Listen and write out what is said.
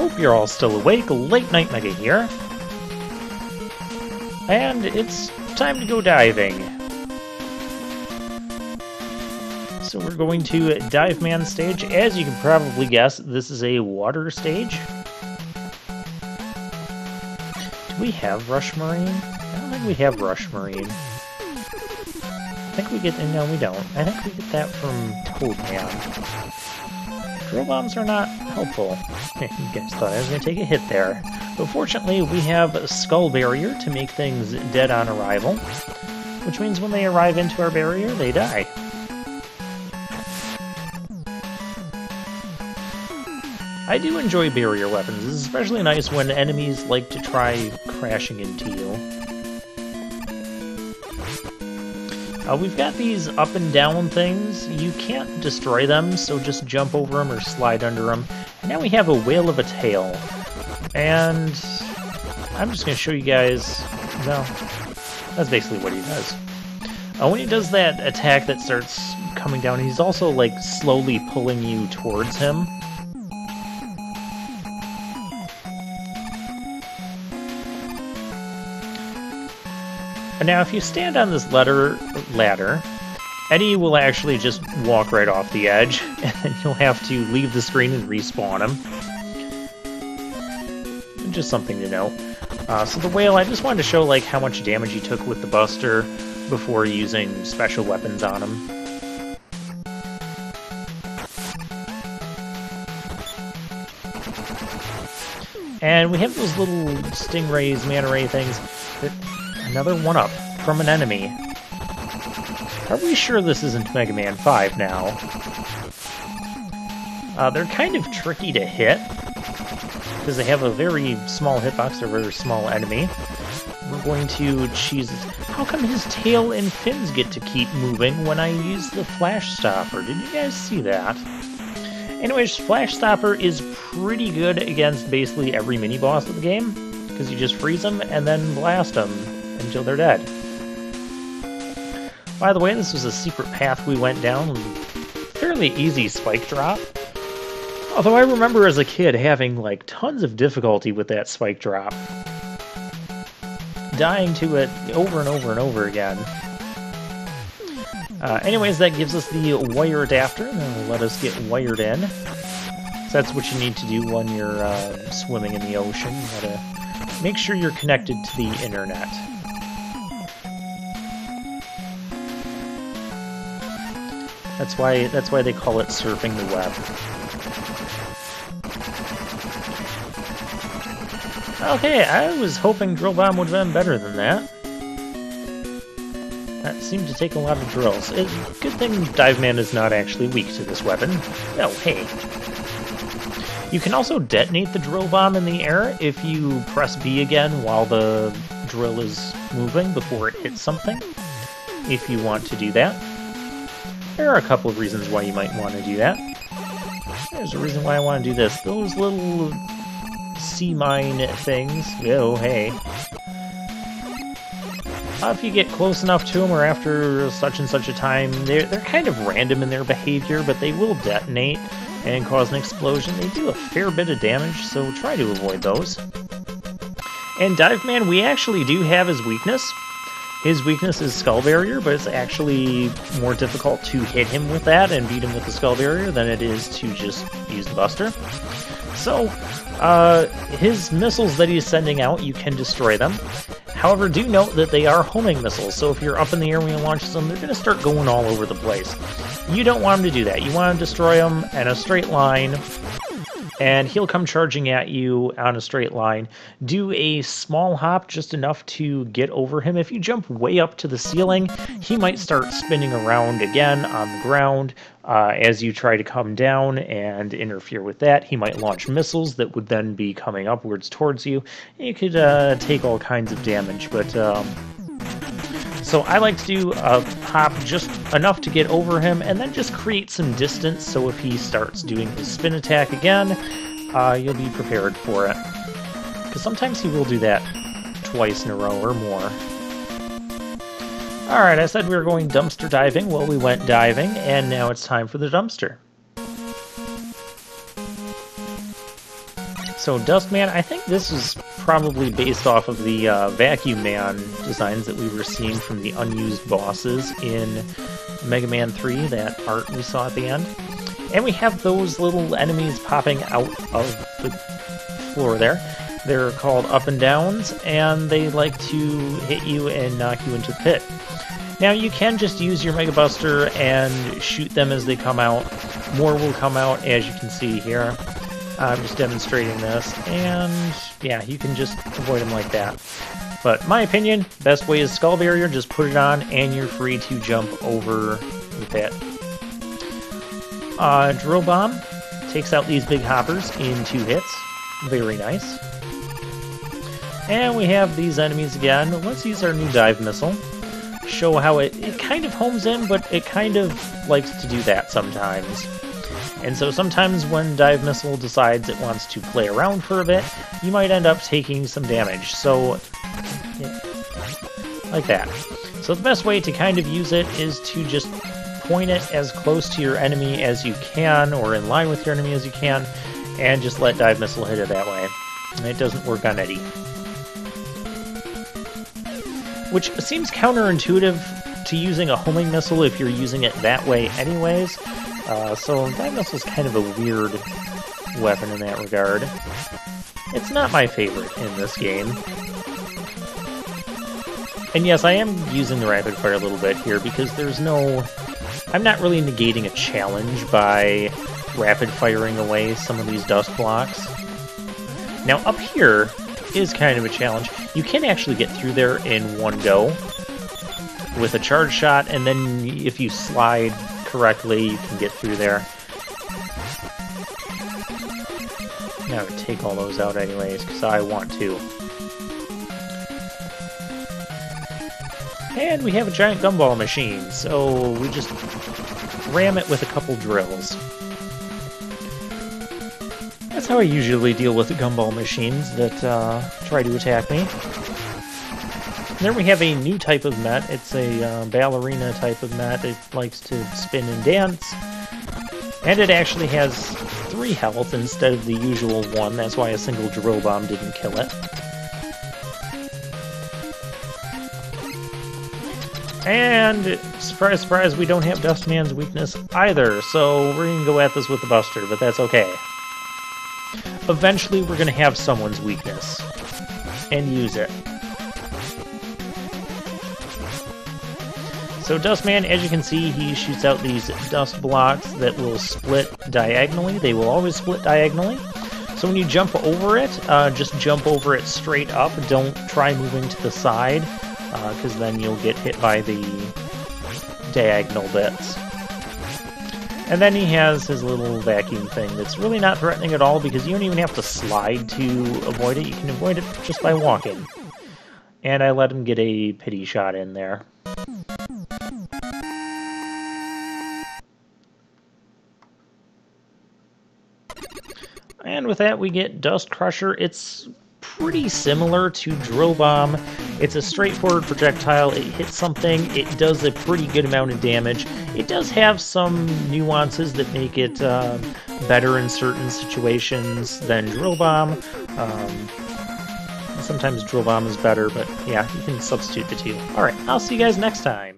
Hope you're all still awake. Late Night Mega here. And it's time to go diving. So we're going to Dive Man stage. As you can probably guess, this is a water stage. Do we have Rush Marine? I don't think we have Rush Marine. I think we get... No, we don't. I think we get that from Toadman. Drill bombs are not helpful. You guys thought I was going to take a hit there. But fortunately, we have a Skull Barrier to make things dead on arrival. Which means when they arrive into our barrier, they die. I do enjoy barrier weapons. It's especially nice when enemies like to try crashing into you. We've got these up and down things. You can't destroy them, so just jump over them or slide under them. And now we have a Whale of a Tail. And I'm just going to show you guys... No, that's basically what he does. When he does that attack that starts coming down, he's also like slowly pulling you towards him. Now, if you stand on this ladder, Eddie will actually just walk right off the edge, and then you'll have to leave the screen and respawn him. Just something to know. So the whale, I just wanted to show like how much damage he took with the Buster before using special weapons on him. And we have those little stingrays, manta ray things. Another one-up from an enemy. Are we sure this isn't Mega Man 5 now? They're kind of tricky to hit, because they have a very small hitbox, they're a very small enemy. We're going to cheese... How come his tail and fins get to keep moving when I use the Flash Stopper? Did you guys see that? Anyways, Flash Stopper is pretty good against basically every mini-boss of the game, because you just freeze them and then blast them until they're dead. By the way, this was a secret path we went down. Fairly easy spike drop. Although I remember as a kid having like tons of difficulty with that spike drop. Dying to it over and over and over again. Anyways, that gives us the wire adapter, and then let us get wired in. So that's what you need to do when you're swimming in the ocean. You gotta make sure you're connected to the internet. That's why they call it surfing the web. Okay, I was hoping Drill Bomb would have been better than that. That seemed to take a lot of drills. Good thing Dive Man is not actually weak to this weapon. Oh, hey. You can also detonate the Drill Bomb in the air if you press B again while the drill is moving before it hits something, if you want to do that. There are a couple of reasons why you might want to do that. There's a reason why I want to do this. Those little sea mine things. Oh, hey. If you get close enough to them or after such and such a time, they're kind of random in their behavior, but they will detonate and cause an explosion. They do a fair bit of damage, so try to avoid those. And Dive Man, we actually do have his weakness. His weakness is Skull Barrier, but it's actually more difficult to hit him with that and beat him with the Skull Barrier than it is to just use the Buster. So, his missiles that he's sending out, you can destroy them. However, do note that they are homing missiles, so if you're up in the air when he launches them, they're going to start going all over the place. You don't want him to do that. You want to destroy him in a straight line, and he'll come charging at you on a straight line. Do a small hop, just enough to get over him. If you jump way up to the ceiling, he might start spinning around again on the ground as you try to come down and interfere with that. He might launch missiles that would then be coming upwards towards you. You could take all kinds of damage, but... So I like to do a hop just enough to get over him, and then just create some distance, so if he starts doing his spin attack again, you'll be prepared for it. Because sometimes he will do that twice in a row or more. Alright, I said we were going dumpster diving. Well, we went diving, and now it's time for the dumpster. So Dust Man, I think this is probably based off of the Vacuum Man designs that we were seeing from the unused bosses in Mega Man 3, that art we saw at the end. And we have those little enemies popping out of the floor there. They're called Up and Downs, and they like to hit you and knock you into the pit. Now you can just use your Mega Buster and shoot them as they come out. More will come out, as you can see here. I'm just demonstrating this, and yeah, you can just avoid them like that. But my opinion, best way is Skull Barrier, just put it on and you're free to jump over the pit. Drill Bomb takes out these big hoppers in 2 hits. Very nice. And we have these enemies again. Let's use our new dive missile. Show how it kind of homes in, but it kind of likes to do that sometimes. And so sometimes when Dive Missile decides it wants to play around for a bit, you might end up taking some damage. So, yeah, like that. So the best way to kind of use it is to just point it as close to your enemy as you can, or in line with your enemy as you can, and just let Dive Missile hit it that way. And it doesn't work on Eddie. Which seems counterintuitive to using a homing missile if you're using it that way anyways. So Dive Missile is kind of a weird weapon in that regard. It's not my favorite in this game. And yes, I am using the rapid fire a little bit here because there's no... I'm not really negating a challenge by rapid firing away some of these dust blocks. Now up here is kind of a challenge. You can actually get through there in one go with a charge shot, and then if you slide correctly, you can get through there. Now take all those out anyways, because I want to. And we have a giant gumball machine, so we just ram it with a couple drills. That's how I usually deal with the gumball machines that try to attack me. And then we have a new type of Met. It's a ballerina type of Met. It likes to spin and dance. And it actually has 3 health instead of the usual 1. That's why a single drill bomb didn't kill it. And, surprise, surprise, we don't have Dustman's weakness either. So we're going to go at this with the Buster, but that's okay. Eventually we're going to have someone's weakness. And use it. So Dustman, as you can see, he shoots out these dust blocks that will split diagonally. They will always split diagonally. So when you jump over it, just jump over it straight up. Don't try moving to the side, because then you'll get hit by the diagonal bits. And then he has his little vacuum thing that's really not threatening at all, because you don't even have to slide to avoid it. You can avoid it just by walking. And I let him get a pity shot in there. And with that, we get Dust Crusher. It's pretty similar to Drill Bomb. It's a straightforward projectile. It hits something. It does a pretty good amount of damage. It does have some nuances that make it better in certain situations than Drill Bomb. Sometimes Drill Bomb is better, but yeah, you can substitute the two. Alright, I'll see you guys next time.